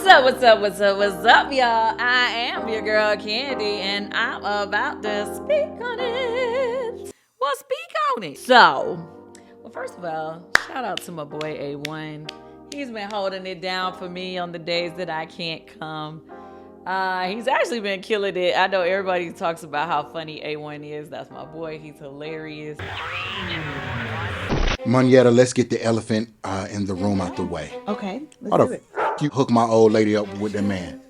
What's up, y'all? I am your girl, Candy, and I'm about to speak on it. Well, speak on it. Well, first of all, shout out to my boy A1. He's been holding it down for me on the days that I can't come. He's actually been killing it. I know everybody talks about how funny A1 is. That's my boy. He's hilarious. Moneta, let's get the elephant in the room out the way. Okay, Why let's do the it. you hook my old lady up with that man?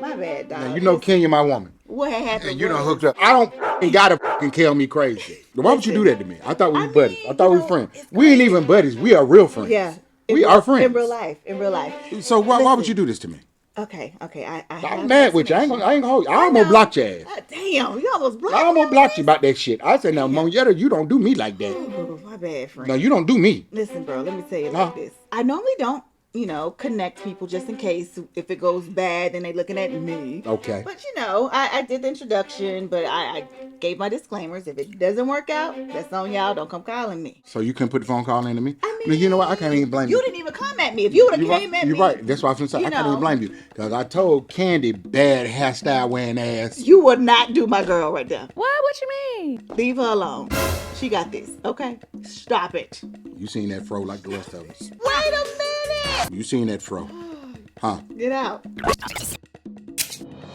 My bad, dog. Now, you know Kenya, my woman. What happened? And you done hooked up. I don't gotta kill me crazy. Why would you do that to me? I thought we were buddies. I thought we were friends. We ain't even buddies. We are real friends. Yeah. We are friends. In real life. So why would you do this to me? Okay. I'm mad with you. I ain't gonna hold you. I almost blocked your ass. Damn, you almost blocked me. I almost blocked you about that shit. I said, now, Moneta, you don't do me like that. Ooh, my bad, friend. No, you don't do me. Listen, bro, let me tell you like this. I normally don't, connect people just in case if it goes bad, then they looking at me. Okay. But, I did the introduction, but I gave my disclaimers. If it doesn't work out, that's on y'all. Don't come calling me. So you can put the phone call into me? I mean, you know what? I can't even blame you. You didn't even come at me. If you would have came at me. You're right. That's why I was going to say, I can't even blame you. Because I told Candy, bad hairstyle wearing ass. You would not do my girl right there. What you mean? Leave her alone. She got this, okay? Stop it. You seen that fro like the rest of us. Wait a minute. You seen that fro. Huh? Get out.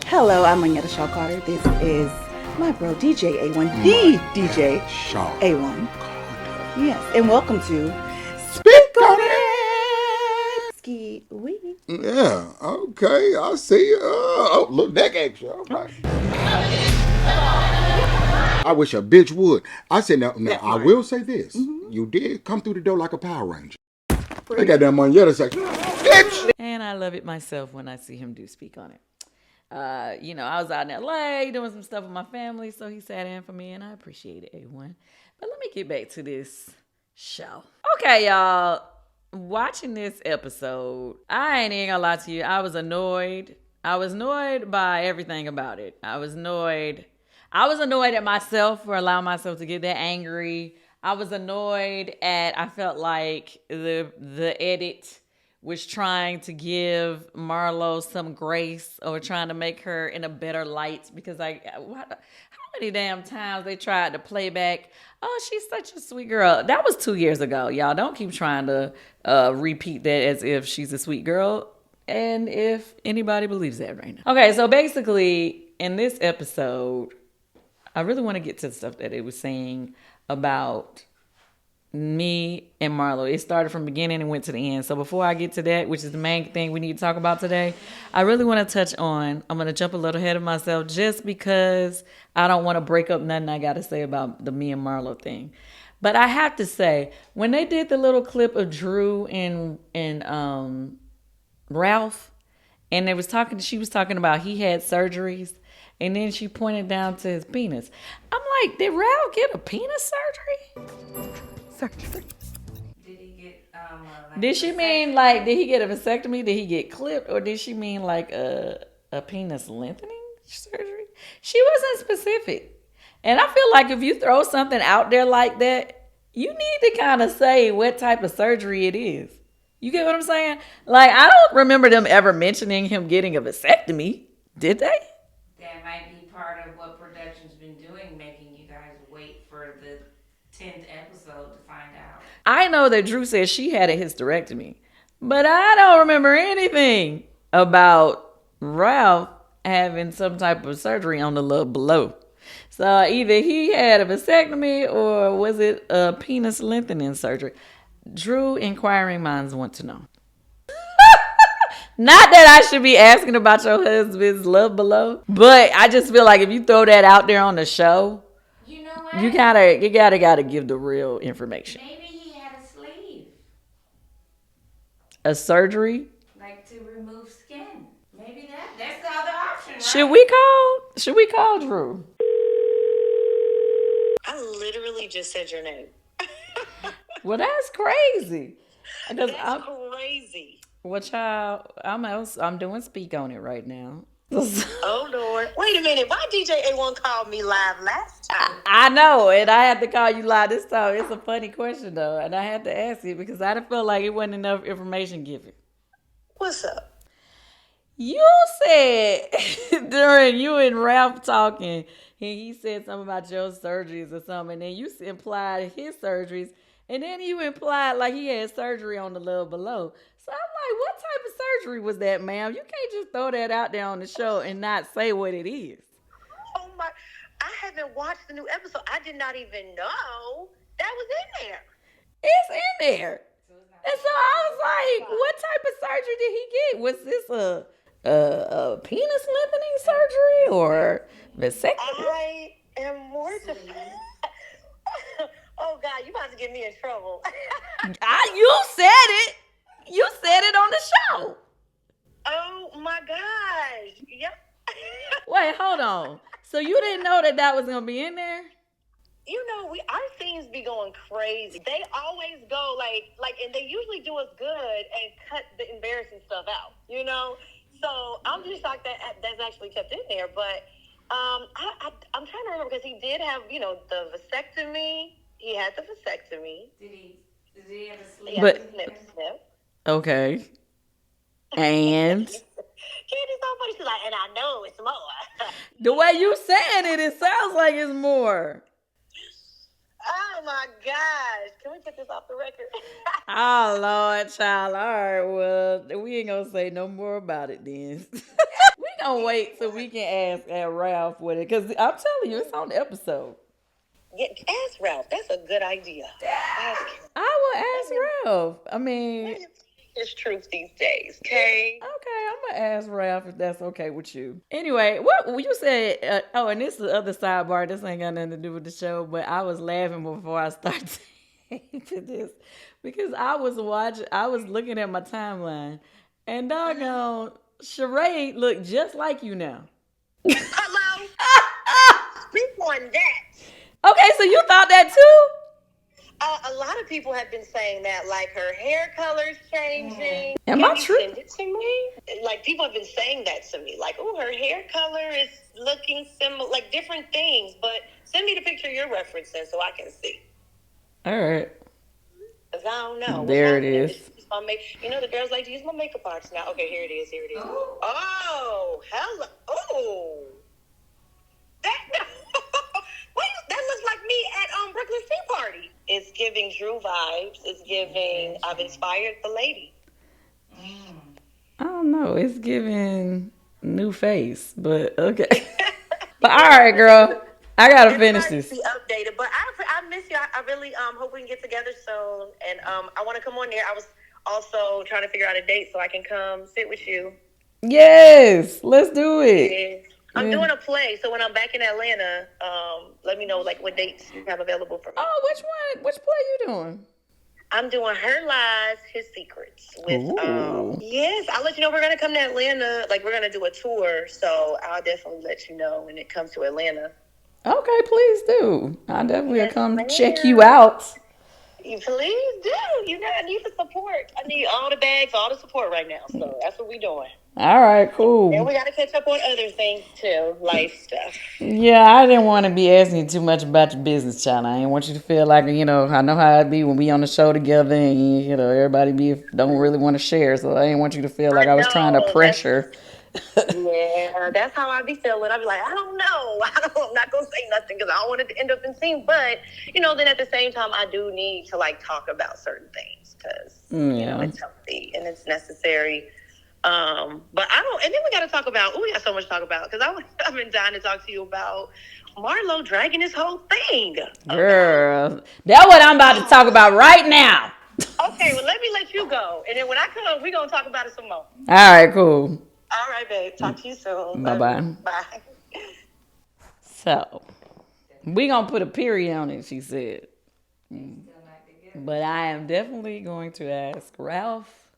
Hello, I'm Moneta Shaw Carter. This is my bro, DJ A1. The DJ Shaw A1. Carter. Yes, and welcome to Speak on it. Ski Week. Yeah, okay. I see you. Oh, look, that action. All right. I wish a bitch would. I said, now I will say this. Mm-hmm. You did come through the door like a Power Ranger. They got that Moneta section. Bitch! And I love it myself when I see him do speak on it. I was out in LA doing some stuff with my family, so he sat in for me, and I appreciate it, A1. But let me get back to this show. Okay, y'all. Watching this episode, I ain't even gonna lie to you. I was annoyed. I was annoyed by everything about it. I was annoyed at myself for allowing myself to get that angry. I was annoyed I felt like the edit was trying to give Marlo some grace or trying to make her in a better light because how many damn times they tried to play back, oh, she's such a sweet girl. That was 2 years ago, y'all. Don't keep trying to repeat that as if she's a sweet girl and if anybody believes that right now. Okay, so basically in this episode, I really want to get to the stuff that it was saying about me and Marlo. It started from the beginning and went to the end. So before I get to that, which is the main thing we need to talk about today, I really want to touch on, I'm going to jump a little ahead of myself just because I don't want to break up nothing I got to say about the me and Marlo thing. But I have to say, when they did the little clip of Drew and Ralph, and she was talking about he had surgeries, and then she pointed down to his penis. I'm like, did Ralph get a penis surgery? Did he get Did she mean like, did he get a vasectomy? Did he get clipped? Or did she mean like a penis lengthening surgery? She wasn't specific. And I feel like if you throw something out there like that, you need to kind of say what type of surgery it is. You get what I'm saying? Like, I don't remember them ever mentioning him getting a vasectomy. Did they? That might be part of what production's been doing, making you guys wait for the 10th episode to find out. I know that Drew said she had a hysterectomy, but I don't remember anything about Ralph having some type of surgery on the little below. So either he had a vasectomy or was it a penis lengthening surgery? Drew, inquiring minds want to know. Not that I should be asking about your husband's love below, but I just feel like if you throw that out there on the show, you know what? You gotta give the real information. Maybe he had a sleeve. A surgery? Like to remove skin. Maybe that's the other option, right? Should we call Drew? I literally just said your name. Well, that's crazy. That's crazy. Well, child, I'm doing speak on it right now. Oh, Lord. Wait a minute. Why DJ A1 called me live last time? I know, and I had to call you live this time. It's a funny question, though, and I had to ask you because I felt like it wasn't enough information given. What's up? You said during you and Ralph talking, he said something about your surgeries or something, and then you implied his surgeries, and then you implied like he had surgery on the level below. So I'm like, what type of surgery was that, ma'am? You can't just throw that out there on the show and not say what it is. Oh my! I haven't watched the new episode. I did not even know that was in there. It's in there. And so I was like, what type of surgery did he get? Was this a penis lengthening surgery or vasectomy? I am mortified. Oh God, you about to get me in trouble. You said it. You said it on the show. Oh my gosh! Yep. Wait, hold on. So you didn't know that was gonna be in there? You know, our scenes be going crazy. They always go like, and they usually do us good and cut the embarrassing stuff out. You know, so I'm just shocked that that's actually kept in there. But I'm trying to remember because he did have, the vasectomy. He had the vasectomy. Did he have a sleep? He had the snip. Okay. And Candy's so funny. She's like, and I know it's more. the way you saying it sounds like it's more. Oh my gosh. Can we get this off the record? Oh, Lord, child. All right, well, we ain't gonna say no more about it then. We gonna wait till we can ask Ralph with it, because I'm telling you, it's on the episode. Yeah, ask Ralph. That's a good idea. Ask him. I will ask Ralph. I mean, It's truth these days, okay? okay, I'm gonna ask Ralph if that's okay with you. Anyway, what you said? And this is the other sidebar. This ain't got nothing to do with the show, but I was laughing before I started to this because I was looking at my timeline, and doggone Sheree looked just like you now. Hello? Speak on that. Okay, so you thought that too? A lot of people have been saying that, like her hair color's changing. Am I Can you true? send it to me? Like people have been saying that to me, like, oh, her hair color is looking similar, like different things. But send me the picture you're referencing so I can see. All right. Cause I don't know. There it is. The girls like to use my makeup arts now. Okay, here it is. Oh, hello. Oh, that. Wait, that looks like me at Brooklyn's Tea Party. It's giving Drew vibes. It's giving. I've inspired the lady. I don't know. It's giving new face, but okay. But all right, girl. I gotta finish this. Be updated, but I miss you. I really hope we can get together soon, and I want to come on there. I was also trying to figure out a date so I can come sit with you. Yes, let's do it. Yeah. I'm doing a play, so when I'm back in Atlanta, let me know like what dates you have available for me. Oh, which one? Which play you doing? I'm doing Her Lies, His Secrets with Ooh. yes, I'll let you know we're gonna come to Atlanta. Like we're gonna do a tour, so I'll definitely let you know when it comes to Atlanta. Okay, please do. I definitely will come check you out. You please do. I need the support. I need all the bags, all the support right now. So that's what we're doing. All right, cool. And we got to catch up on other things too, life stuff. Yeah, I didn't want to be asking you too much about your business, child. I didn't want you to feel like, I know how it be when we on the show together and, everybody don't really want to share. So I didn't want you to feel like I was trying to pressure. Yeah, that's how I be feeling. I be like, I don't know. I'm not going to say nothing because I don't want it to end up in scene. But, then at the same time, I do need to, talk about certain things because, it's healthy and it's necessary. But I don't, and then we got to talk about, we got so much to talk about because I've been dying to talk to you about Marlo dragging this whole thing. Girl, that's what I'm about to talk about right now. Okay, well, let you go. And then when I come, we're going to talk about it some more. All right, cool. All right, babe. Talk to you soon. Bye-bye. Bye. So, we going to put a period on it, she said. But I am definitely going to ask Ralph.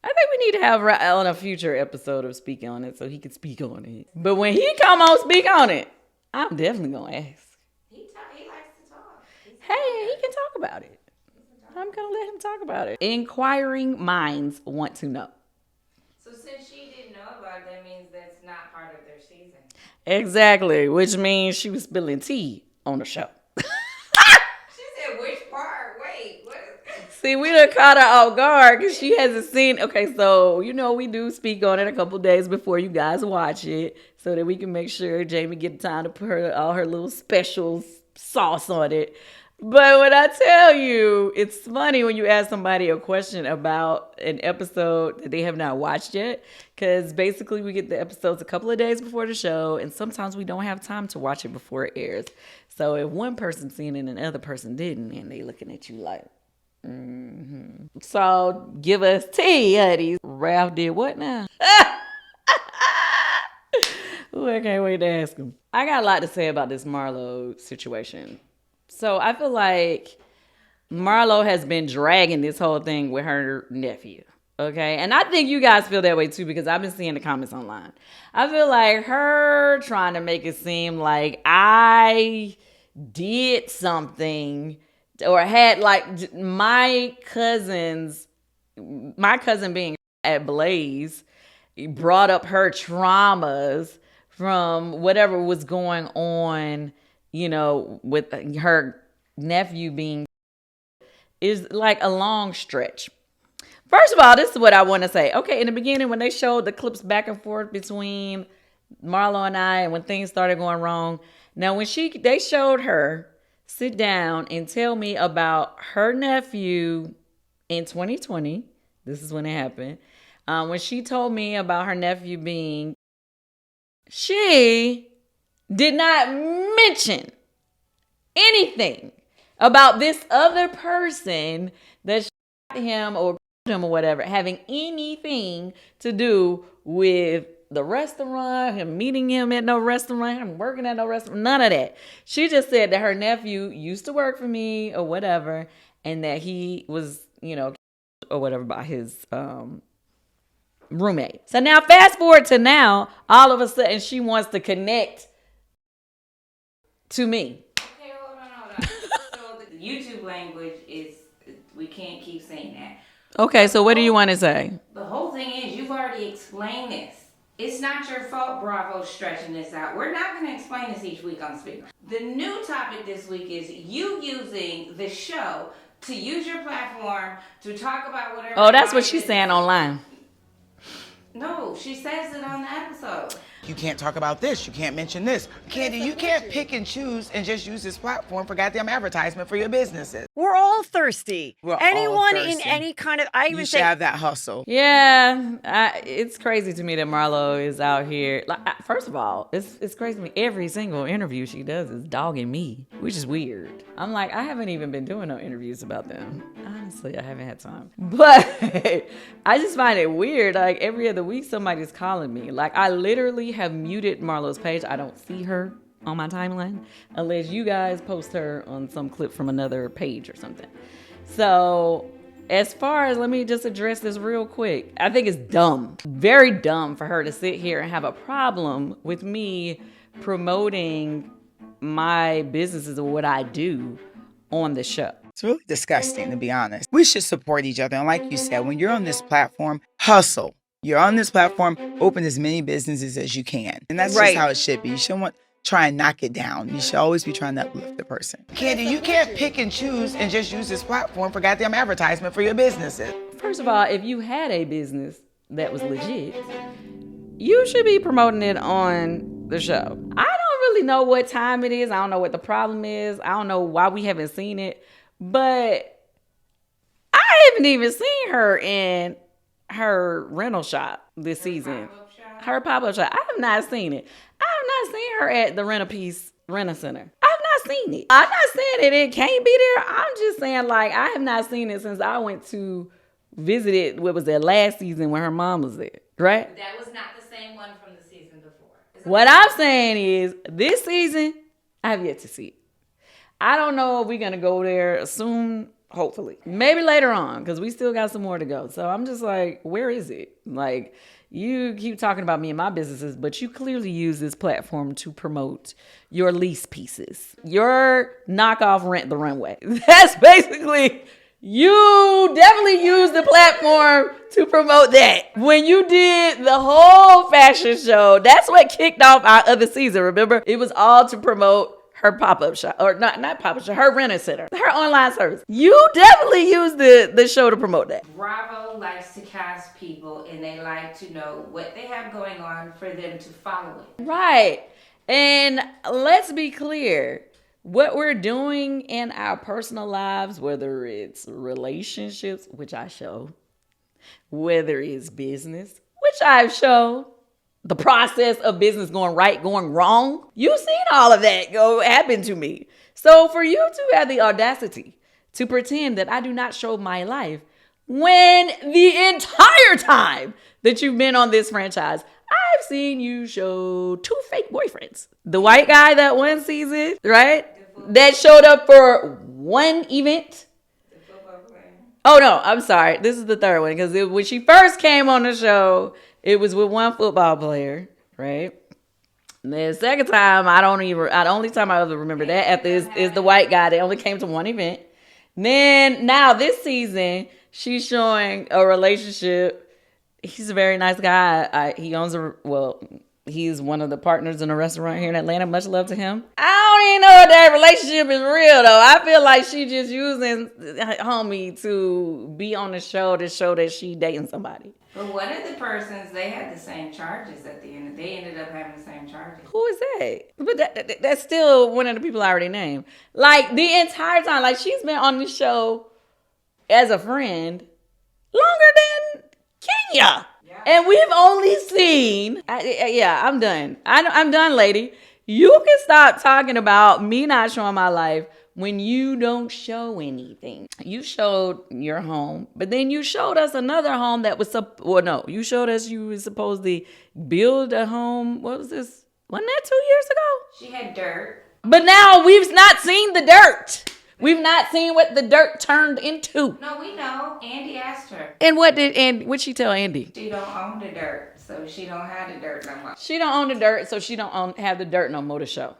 I think we need to have Ralph on a future episode of Speak On It so he can speak on it. But when he come on Speak On It, I'm definitely going to ask. He likes to talk. Hey, he can talk about it. I'm going to let him talk about it. Inquiring minds want to know. So since she didn't know about it, that means that's not part of their season. Exactly, which means she was spilling tea on the show. She said, which part? Wait, what is this? See, we done caught her off guard because she hasn't seen. Okay, so we do speak on it a couple days before you guys watch it, so that we can make sure Jamie get time to put all her little special sauce on it. But when I tell you, it's funny when you ask somebody a question about an episode that they have not watched yet, because basically we get the episodes a couple of days before the show, and sometimes we don't have time to watch it before it airs. So if one person's seen it and another person didn't, and they looking at you like, So give us tea, honey. Ralph did what now? Ooh, I can't wait to ask him. I got a lot to say about this Marlo situation. So I feel like Marlo has been dragging this whole thing with her nephew. Okay. And I think you guys feel that way too, because I've been seeing the comments online. I feel like her trying to make it seem like I did something or had like my cousin being at Blaze brought up her traumas from whatever was going on, with her nephew being, is like a long stretch. First of all, this is what I want to say. Okay, in the beginning, when they showed the clips back and forth between Marlo and I, and when things started going wrong, now when they showed her sit down and tell me about her nephew in 2020, this is when it happened, when she told me about her nephew being, she did not mention anything about this other person that him or him or whatever having anything to do with the restaurant, him meeting him at no restaurant, him working at no restaurant, none of that. She just said that her nephew used to work for me or whatever, and that he was, or whatever by his roommate. So now fast forward to now, all of a sudden she wants to connect to me. Okay, hold on. So the YouTube language is, we can't keep saying that. Okay, so what do you want to say? The whole thing is, you've already explained this. It's not your fault Bravo's stretching this out. We're not going to explain this each week on Speaker. The new topic this week is you using the show to use your platform to talk about whatever. Oh, that's what she's saying online. No, she says it on the episode. You can't talk about this. You can't mention this. Kandi, you can't pick and choose and just use this platform for goddamn advertisement for your businesses. We're all thirsty. Anyone all thirsty. in any kind of, You should have that hustle. Yeah, it's crazy to me that Marlo is out here. Like, first of all, it's crazy to me. Every single interview she does is dogging me, which is weird. I'm like, I haven't even been doing no interviews about them. Honestly, I haven't had time. But I just find it weird. Like, every other week, somebody's calling me. Like, I literally have muted Marlo's page. I don't see her on my timeline unless you guys post her on some clip from another page or something. So as far as, let me just address this real quick. I think it's dumb, very dumb for her to sit here and have a problem with me promoting my businesses or what I do on the show. It's really disgusting, to be honest. We should support each other. And like you said, when you're on this platform, hustle. You're on this platform, open as many businesses as you can. And that's just how it should be. You shouldn't try and knock it down. You should always be trying to uplift the person. Kandi, you can't pick and choose and just use this platform for goddamn advertisement for your businesses. First of all, if you had a business that was legit, you should be promoting it on the show. I don't really know what time it is. I don't know what the problem is. I don't know why we haven't seen it. But I haven't even seen her in her rental shop this season. Her pop-up shop. I have not seen it. I have not seen her at the Rent a Center. I have not seen it. I'm not saying that it can't be there. I'm just saying, like, I have not seen it since I went to visit it. What was that, last season when her mom was there, right? That was not the same one from the season before. What I'm saying is, this season, I have yet to see it. I don't know if we're going to go there soon. Hopefully. Maybe later on, because we still got some more to go. So I'm just like, where is it? Like, you keep talking about me and my businesses, but you clearly use this platform to promote your lease pieces. Your knockoff Rent the Runway. That's basically, you definitely use the platform to promote that. When you did the whole fashion show, that's what kicked off our other season, remember? It was all to promote her pop-up shop, or not pop-up shop, her renter center, her online service. You definitely use the show to promote that. Bravo likes to cast people, and they like to know what they have going on for them to follow it. Right. And let's be clear. What we're doing in our personal lives, whether it's relationships, which I show, whether it's business, which I've shown, the process of business going right, going wrong, you've seen all of that happen to me. So for you to have the audacity to pretend that I do not show my life when the entire time that you've been on this franchise, I've seen you show 2 fake boyfriends. The white guy that one season, right? That showed up for one event. Oh no, I'm sorry. This is the third one, because when she first came on the show, it was with one football player, right? And then the second time, the only time I ever remember that after is the white guy. They only came to one event. Then now this season, she's showing a relationship. He's a very nice guy. He's one of the partners in a restaurant here in Atlanta. Much love to him. I don't even know if that relationship is real, though. I feel like she just using homie to be on the show to show that she dating somebody. But one of the persons, they had the same charges at the end. They ended up having the same charges. Who is that? But that's still one of the people I already named. Like, the entire time, like, she's been on the show as a friend longer than Kenya. Yeah. And we've only seen, I'm done. I'm done, lady. You can stop talking about me not showing my life when you don't show anything. You showed your home, but then you showed us another home that was, you showed us you were supposed to build a home. What was this? Wasn't that 2 years ago? She had dirt. But now we've not seen the dirt. We've not seen what the dirt turned into. No, we know. Andy asked her. And what'd she tell Andy? She don't own the dirt, so she don't have the dirt no more. She don't own the dirt, so she don't have the dirt no more to show.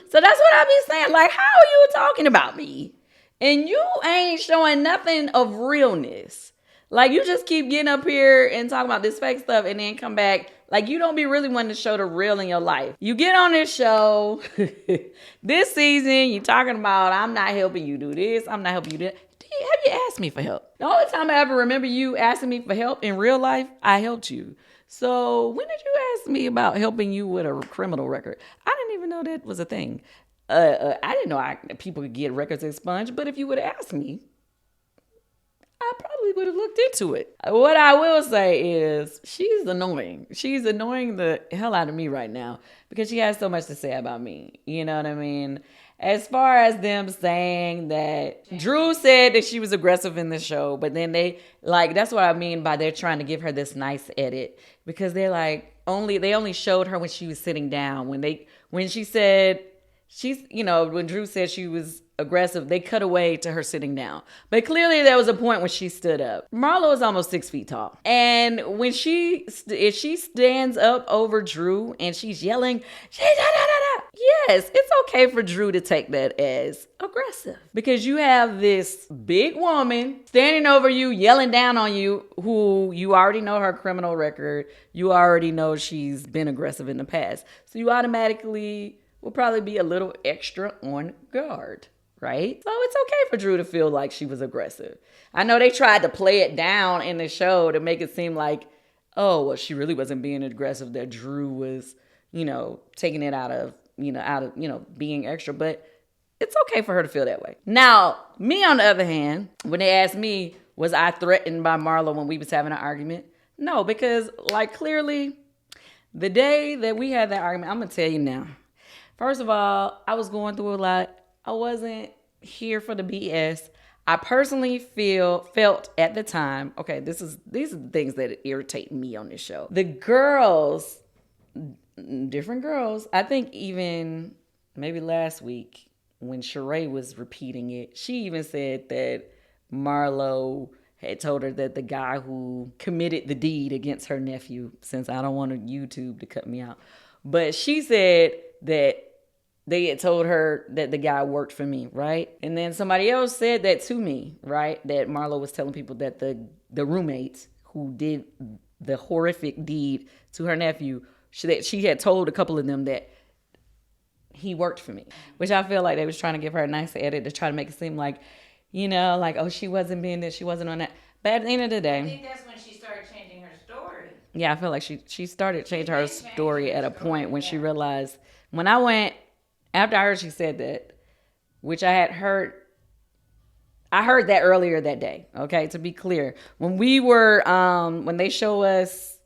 So that's what I be saying. Like, how are you talking about me? And you ain't showing nothing of realness. Like, you just keep getting up here and talking about this fake stuff and then come back. Like, you don't be really wanting to show the real in your life. You get on this show this season, you talking about, I'm not helping you do this, I'm not helping you do that. Have you asked me for help? The only time I ever remember you asking me for help in real life, I helped you. So when did you ask me about helping you with a criminal record? I didn't even know that was a thing. I didn't know people could get records expunged, but if you would have asked me, I probably would have looked into it. What I will say is she's annoying. She's annoying the hell out of me right now because she has so much to say about me. You know what I mean? As far as them saying that Drew said that she was aggressive in the show, but then that's what I mean by they're trying to give her this nice edit because they're like, they only showed her when she was sitting down. When she said, when Drew said she was aggressive, they cut away to her sitting down. But clearly there was a point when she stood up. Marlo is almost 6 feet tall. And when if she stands up over Drew and she's yelling, yes, it's okay for Drew to take that as aggressive. Because you have this big woman standing over you, yelling down on you, who you already know her criminal record. You already know she's been aggressive in the past. So you automatically will probably be a little extra on guard. Right? So it's okay for Drew to feel like she was aggressive. I know they tried to play it down in the show to make it seem like, she really wasn't being aggressive, that Drew was, taking it out of being extra. But it's okay for her to feel that way. Now, me on the other hand, when they asked me, was I threatened by Marlo when we was having an argument? No, because clearly the day that we had that argument, I'm going to tell you now. First of all, I was going through a lot. I wasn't here for the BS. I personally felt at the time, okay, these are the things that irritate me on this show. The girls, different girls, I think even maybe last week when Sheree was repeating it, she even said that Marlo had told her that the guy who committed the deed against her nephew, since I don't want YouTube to cut me out, but she said that they had told her that the guy worked for me, right? And then somebody else said that to me, right? That Marlo was telling people that the roommate who did the horrific deed to her nephew, she had told a couple of them that he worked for me, which I feel like they was trying to give her a nice edit to try to make it seem like, you know, like, oh, she wasn't being this, she wasn't on that. But at the end of the day, I think that's when she started changing her story. yeah, I feel like she started changing her story at a point when she realized, when I went, after I heard she said that, which I had heard, I heard that earlier that day, okay, to be clear. When we were, when they show us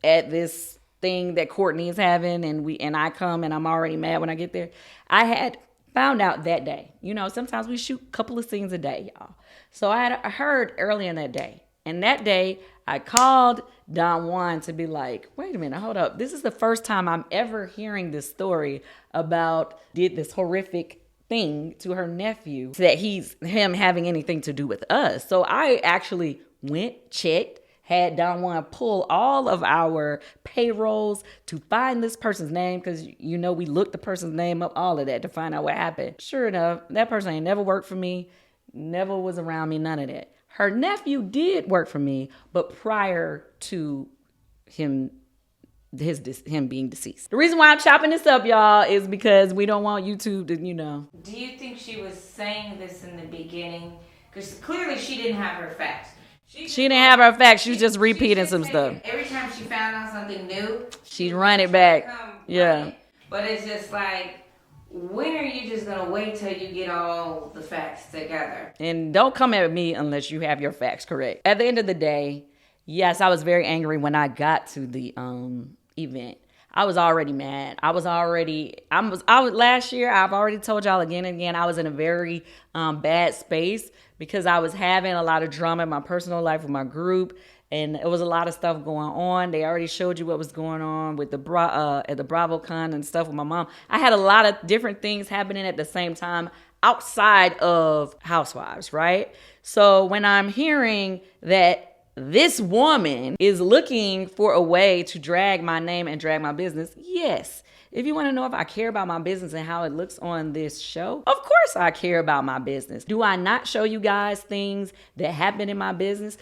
at this thing that Courtney is having, and I come and I'm already mad when I get there, I had found out that day. You know, sometimes we shoot a couple of scenes a day, y'all. So I heard earlier in that day. And that day, I called Don Juan to be like, wait a minute, hold up. This is the first time I'm ever hearing this story about did this horrific thing to her nephew, that him having anything to do with us. So I actually went, checked, had Don Juan pull all of our payrolls to find this person's name, because, you know, we looked the person's name up, all of that, to find out what happened. Sure enough, that person ain't never worked for me, never was around me, none of that. Her nephew did work for me, but prior to him being deceased. The reason why I'm chopping this up, y'all, is because we don't want YouTube to, you know. Do you think she was saying this in the beginning? Because clearly she didn't have her facts. She didn't have her facts. She was just repeating some stuff. Every time she found out something new, she'd run it back. Yeah. But it's just like, when are you just going to wait till you get all the facts together? And don't come at me unless you have your facts correct. At the end of the day, yes, I was very angry when I got to the event. I was already mad. Last year, I've already told y'all again and again, I was in a very bad space because I was having a lot of drama in my personal life with my group. And it was a lot of stuff going on. They already showed you what was going on with at the BravoCon and stuff with my mom. I had a lot of different things happening at the same time outside of Housewives, right? So when I'm hearing that this woman is looking for a way to drag my name and drag my business, yes. If you want to know if I care about my business and how it looks on this show, of course I care about my business. Do I not show you guys things that happen in my business?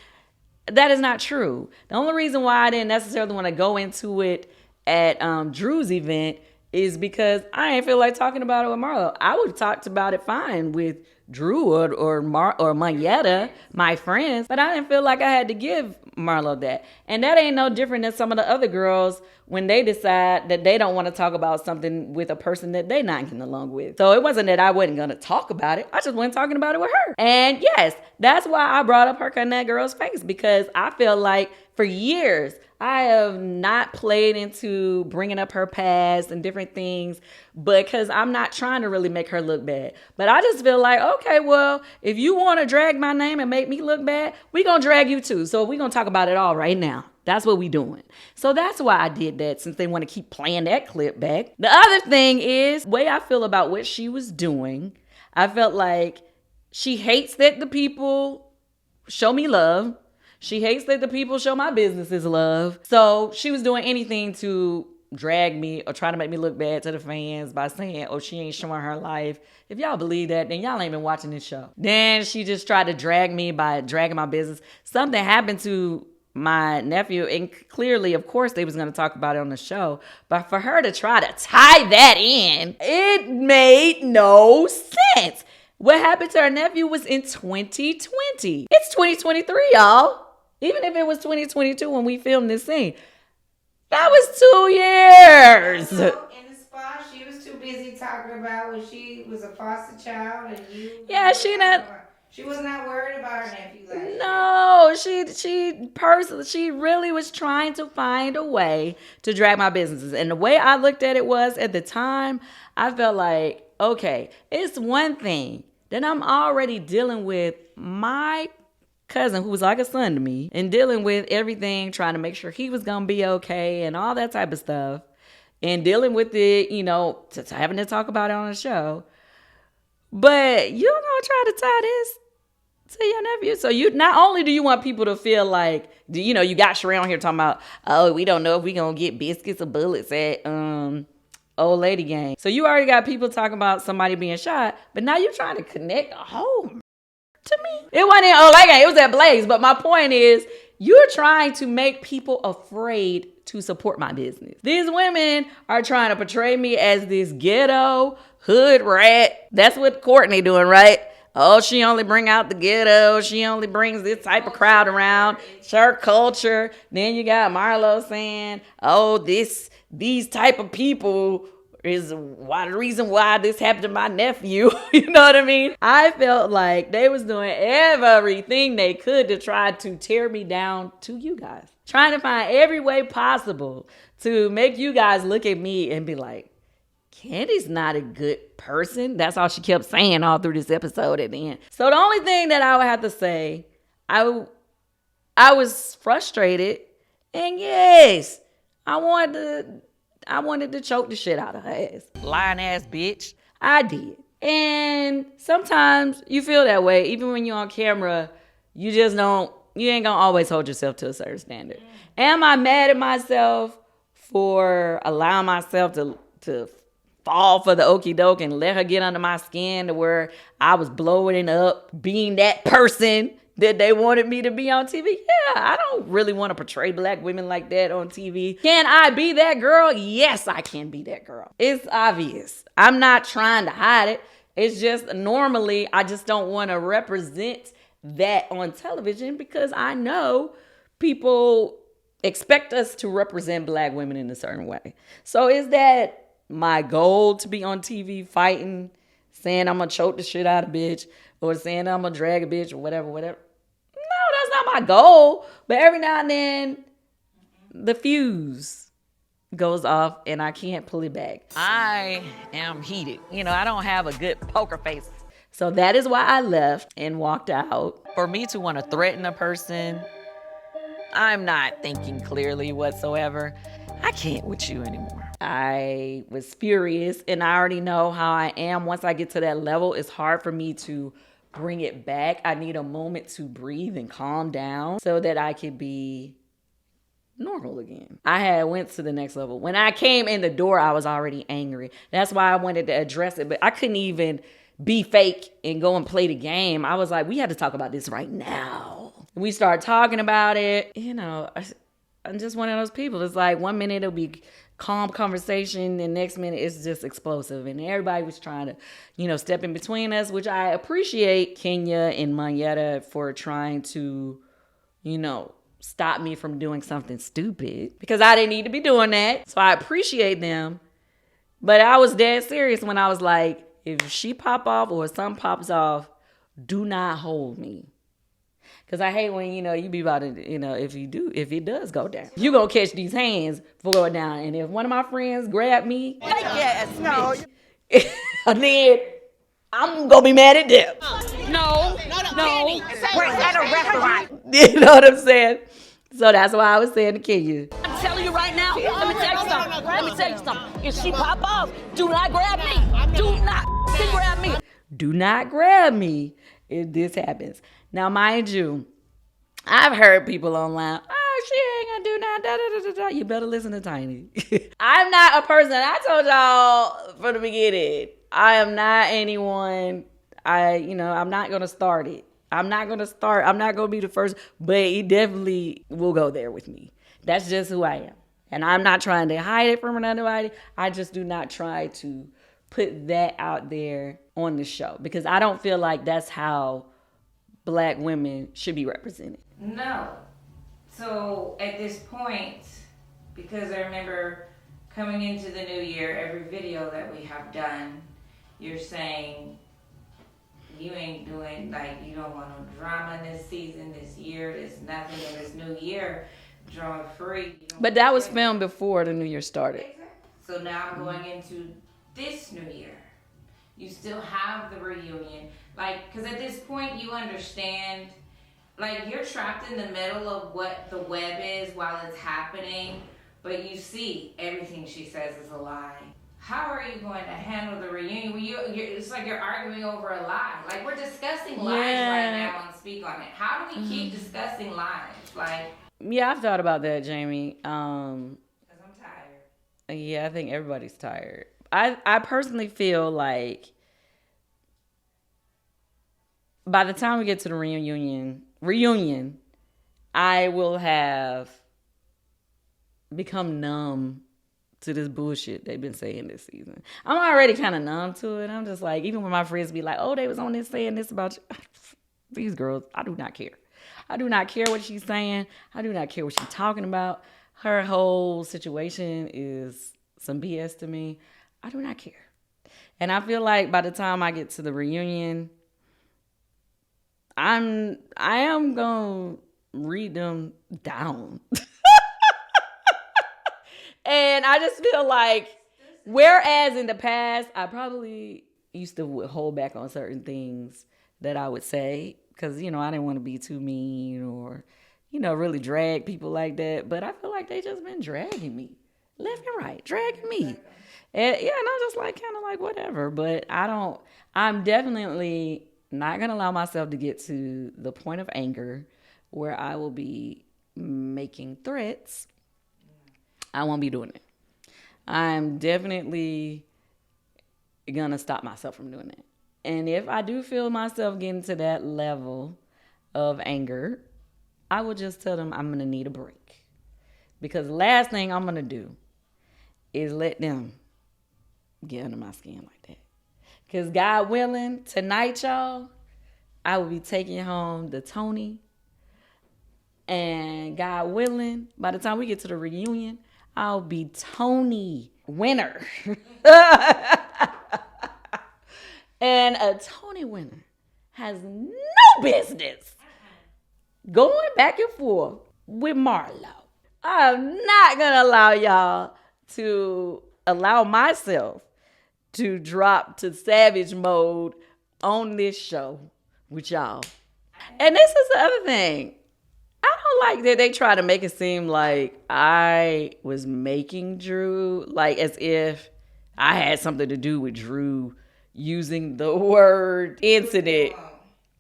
That is not true. The only reason why I didn't necessarily want to go into it at Drew's event is because I didn't feel like talking about it with Marlo. I would have talked about it fine with Drew or Mayetta, my friends, but I didn't feel like I had to give Marlo that. And that ain't no different than some of the other girls when they decide that they don't want to talk about something with a person that they not getting along with. So it wasn't that I wasn't going to talk about it. I just wasn't talking about it with her. And yes, that's why I brought up her cutting that girl's face, because I feel like for years, I have not played into bringing up her past and different things, because I'm not trying to really make her look bad. But I just feel like, okay, well, if you want to drag my name and make me look bad, we going to drag you too. So we going to talk about it all right now. That's what we doing. So that's why I did that, since they want to keep playing that clip back. The other thing is, the way I feel about what she was doing, I felt like she hates that the people show me love. She hates that the people show my businesses love. So she was doing anything to drag me or try to make me look bad to the fans by saying, oh, she ain't showing her life. If y'all believe that, then y'all ain't been watching this show. Then she just tried to drag me by dragging my business. Something happened to my nephew, and clearly, of course, they was going to talk about it on the show. But for her to try to tie that in, it made no sense. What happened to her nephew was in 2020. It's 2023, y'all. Even if it was 2022 when we filmed this scene, that was 2 years. Also, in the spa, she was too busy talking about when she was a foster child and you. Yeah, she was not worried about her nephew last year. No, she really was trying to find a way to drag my businesses. And the way I looked at it was, at the time, I felt like, okay, it's one thing that I'm already dealing with my cousin, who was like a son to me, and dealing with everything, trying to make sure he was gonna be okay and all that type of stuff, and dealing with it, you know, having to talk about it on the show. But you're gonna try to tie this to your nephew. So you not only do you want people to feel like, you know, you got Sheree on here talking about, oh, we don't know if we gonna get biscuits or bullets at Old Lady Gang. So you already got people talking about somebody being shot, but now you're trying to connect a whole to me. It wasn't in Old Lady Gang, it was at Blaze. But my point is, You're trying to make people afraid to support my business. These women are trying to portray me as this ghetto hood rat. That's what Courtney doing, right? Oh, she only bring out the ghetto. She only brings this type of crowd around. It's her culture. Then you got Marlo saying, oh, these type of people is the reason why this happened to my nephew. You know what I mean? I felt like they was doing everything they could to try to tear me down to you guys. Trying to find every way possible to make you guys look at me and be like, Candy's not a good person. That's all she kept saying all through this episode at the end. So the only thing that I would have to say, I was frustrated. And yes, I wanted to choke the shit out of her ass. Lying ass bitch. I did. And sometimes you feel that way. Even when you're on camera, you ain't gonna always hold yourself to a certain standard. Am I mad at myself for allowing myself to fall for the okie doke and let her get under my skin to where I was blowing up, being that person that they wanted me to be on TV? Yeah, I don't really want to portray black women like that on TV. Can I be that girl? Yes, I can be that girl. It's obvious. I'm not trying to hide it. It's just normally I just don't want to represent that on television because I know people expect us to represent black women in a certain way. So is that my goal to be on TV fighting, saying I'm going to choke the shit out of a bitch or saying I'm going to drag a bitch or whatever? No, that's not my goal. But every now and then, the fuse goes off and I can't pull it back. I am heated. I don't have a good poker face. So that is why I left and walked out. For me to want to threaten a person, I'm not thinking clearly whatsoever. I can't with you anymore. I was furious and I already know how I am. Once I get to that level, it's hard for me to bring it back. I need a moment to breathe and calm down so that I could be normal again. I had went to the next level. When I came in the door, I was already angry. That's why I wanted to address it, but I couldn't even be fake and go and play the game. I was like, we had to talk about this right now. We started talking about it. I'm just one of those people. It's like 1 minute it'll be calm conversation, the next minute it's just explosive. And everybody was trying to, step in between us, which I appreciate Kenya and Mayetta for trying to, stop me from doing something stupid because I didn't need to be doing that. So I appreciate them. But I was dead serious when I was like, if she pop off or something pops off, do not hold me. Because I hate when, you be about to, if it does go down, you going to catch these hands for going down. And if one of my friends grab me, yes, no. And then I'm going to be mad at them. No. We're at a restaurant. You know what I'm saying? So that's why I was saying to Kenya. I'm telling you right now, let me tell you something. If she pop off, do not grab me. Do not grab me. Do not grab me if this happens. Now, mind you, I've heard people online, she ain't gonna do nothing, You better listen to Tiny. I'm not a person, I told y'all from the beginning, I am not anyone, I'm not gonna start it. I'm not gonna be the first, but he definitely will go there with me. That's just who I am. And I'm not trying to hide it from anybody. I just do not try to put that out there on the show because I don't feel like that's how Black women should be represented. No. So at this point, because I remember coming into the new year, every video that we have done, you're saying you ain't doing, you don't want no drama this season, this year, there's nothing in this new year, drama free. But that was filmed before the new year started. Exactly. So now I'm going into this new year. You still have the reunion. Because at this point you understand, you're trapped in the middle of what the web is while it's happening, but you see everything she says is a lie. How are you going to handle the reunion? It's like you're arguing over a lie. We're discussing lies right now on Speak On It. How do we keep discussing lies? Yeah, I've thought about that, Jamie. Because I'm tired. Yeah, I think everybody's tired. I personally feel like by the time we get to the reunion, I will have become numb to this bullshit they've been saying this season. I'm already kind of numb to it. I'm just like, even when my friends be like, oh, they was on this saying this about you. These girls, I do not care. I do not care what she's saying. I do not care what she's talking about. Her whole situation is some BS to me. I do not care. And I feel like by the time I get to the reunion, I am gonna read them down. And I just feel like, whereas in the past, I probably used to hold back on certain things that I would say, because, you know, I didn't want to be too mean or, you know, really drag people like that. But I feel like they just been dragging me left and right, dragging me. And yeah, and I'm just like, kind of like, whatever. But I'm definitely not going to allow myself to get to the point of anger where I will be making threats. I won't be doing it. I'm definitely going to stop myself from doing it. And if I do feel myself getting to that level of anger, I will just tell them I'm going to need a break. Because the last thing I'm going to do is let them get under my skin like that. Because God willing, tonight, y'all, I will be taking home the Tony. And God willing, by the time we get to the reunion, I'll be Tony winner. And a Tony winner has no business going back and forth with Marlo. I'm not going to allow y'all to allow myself to drop to savage mode on this show with y'all. And this is the other thing. I don't like that they try to make it seem like I was making Drew, like as if I had something to do with Drew using the word incident.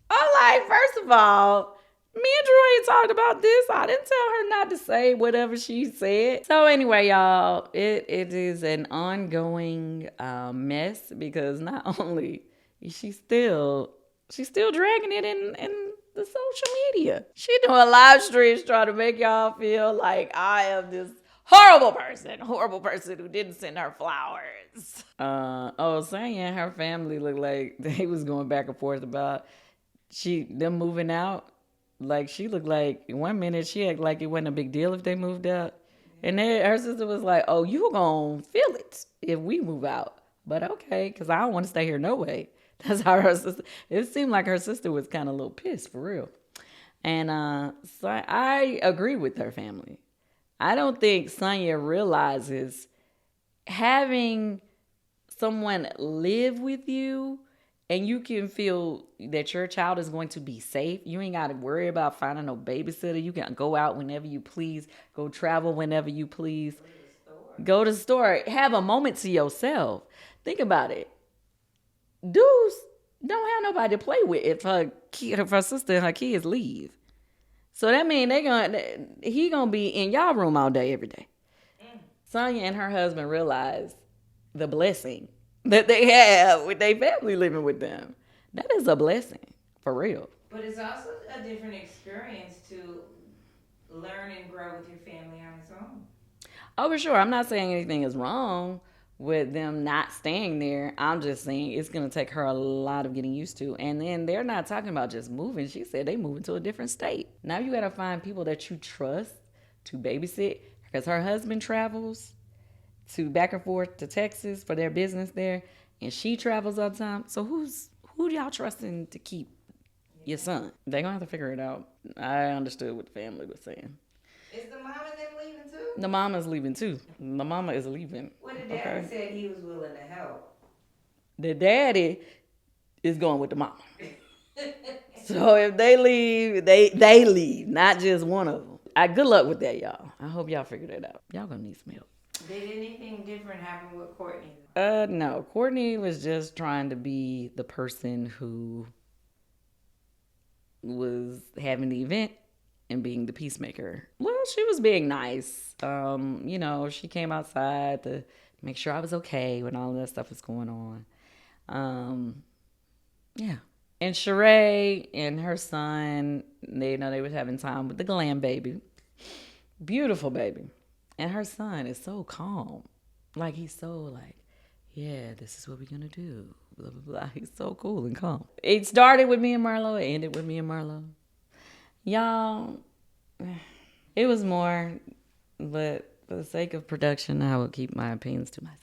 I'm like, first of all, me and Drew ain't talked about this. I didn't tell her not to say whatever she said. So anyway, y'all, it is an ongoing mess because not only is she's still dragging it in the social media. She doing live streams trying to make y'all feel like I am this horrible person who didn't send her flowers. Saying her family looked like they was going back and forth about them moving out. Like she looked like 1 minute she acted like it wasn't a big deal if they moved out. And then her sister was like, oh, you gonna feel it if we move out. But okay, because I don't want to stay here no way. That's how her sister, it seemed like her sister was kind of a little pissed for real. And so I agree with her family. I don't think Sonya realizes having someone live with you and you can feel that your child is going to be safe. You ain't got to worry about finding no babysitter. You can go out whenever you please, go travel whenever you please, go to the store, have a moment to yourself. Think about it. Dudes don't have nobody to play with if her sister and her kids leave. So that means he gonna be in y'all room all day, every day. Sonya and her husband realize the blessing that they have with their family living with them. That is a blessing, for real. But it's also a different experience to learn and grow with your family on its own. Oh, for sure. I'm not saying anything is wrong with them not staying there. I'm just saying it's going to take her a lot of getting used to. And then they're not talking about just moving. She said they moving to a different state. Now you got to find people that you trust to babysit, because her husband travels to back and forth to Texas for their business there, and she travels all the time. So who do y'all trusting to keep your son? They're going to have to figure it out. I understood what the family was saying. Is the mom and them leaving too? The mama's leaving too. The mama is leaving. Well, the daddy said he was willing to help. The daddy is going with the mama. So if they leave, they leave, not just one of them. Good luck with that, y'all. I hope y'all figure that out. Y'all gonna need some help. Did anything different happen with Courtney? No. Courtney was just trying to be the person who was having the event and being the peacemaker. Well, she was being nice. She came outside to make sure I was okay when all of that stuff was going on. Yeah. And Sheree and her son, they was having time with the glam baby. Beautiful baby. And her son is so calm. Like, he's so like, yeah, this is what we're going to do. Blah, blah, blah. He's so cool and calm. It started with me and Marlo. It ended with me and Marlo. Y'all, it was more, but for the sake of production, I would keep my opinions to myself.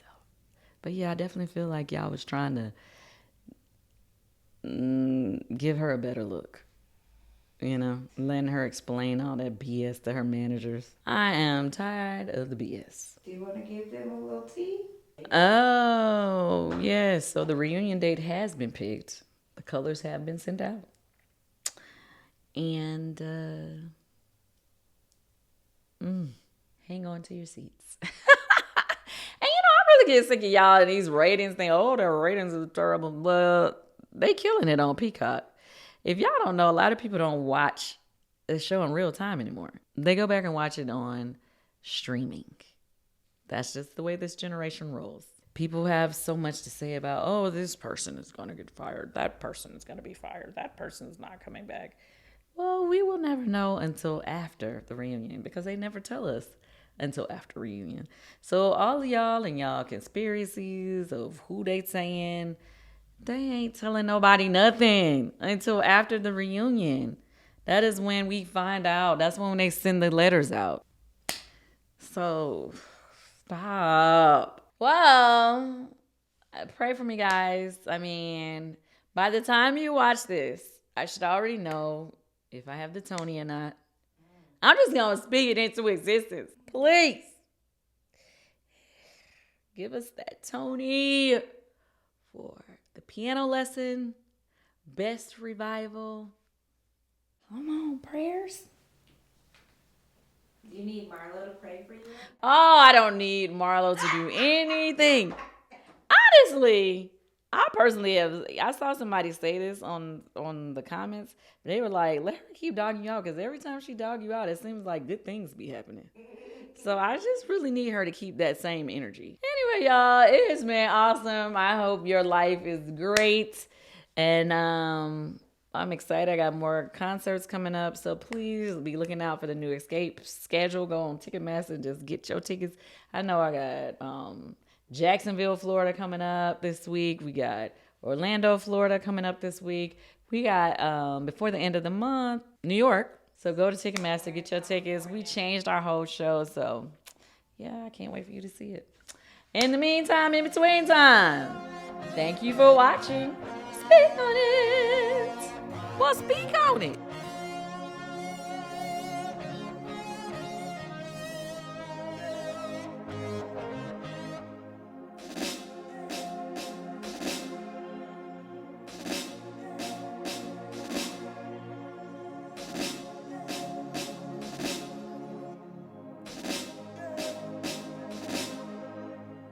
But yeah, I definitely feel like y'all was trying to give her a better look. You know, letting her explain all that BS to her managers. I am tired of the BS. Do you want to give them a little tea? Oh, yes. So the reunion date has been picked. The colors have been sent out. And hang on to your seats. And I really get sick of y'all and these ratings thing. Oh, their ratings are terrible. Well, they killing it on Peacock. If y'all don't know, a lot of people don't watch the show in real time anymore. They go back and watch it on streaming. That's just the way this generation rolls. People have so much to say about, oh, this person is going to get fired. That person is going to be fired. That person's not coming back. Well, we will never know until after the reunion because they never tell us until after reunion. So all of y'all and y'all conspiracies of who they saying, they ain't telling nobody nothing until after the reunion. That is when we find out. That's when they send the letters out. So, stop. Well, pray for me, guys. I mean, by the time you watch this, I should already know if I have the Tony or not. I'm just going to speak it into existence. Please. Give us that Tony for the piano lesson, best revival. Come on, prayers. Do you need Marlo to pray for you? Oh, I don't need Marlo to do anything. Honestly, I saw somebody say this on the comments. They were like, let her keep dogging you out because every time she dog you out, it seems like good things be happening. So I just really need her to keep that same energy. Anyway, y'all, it has been awesome. I hope your life is great. And I'm excited. I got more concerts coming up. So please be looking out for the new Escape schedule. Go on Ticketmaster and just get your tickets. I know I got Jacksonville, Florida coming up this week. We got Orlando, Florida coming up this week. We got, before the end of the month, New York. So go to Ticketmaster, get your tickets. We changed our whole show. So, yeah, I can't wait for you to see it. In the meantime, in between time, thank you for watching. Speak on it. Well, speak on it.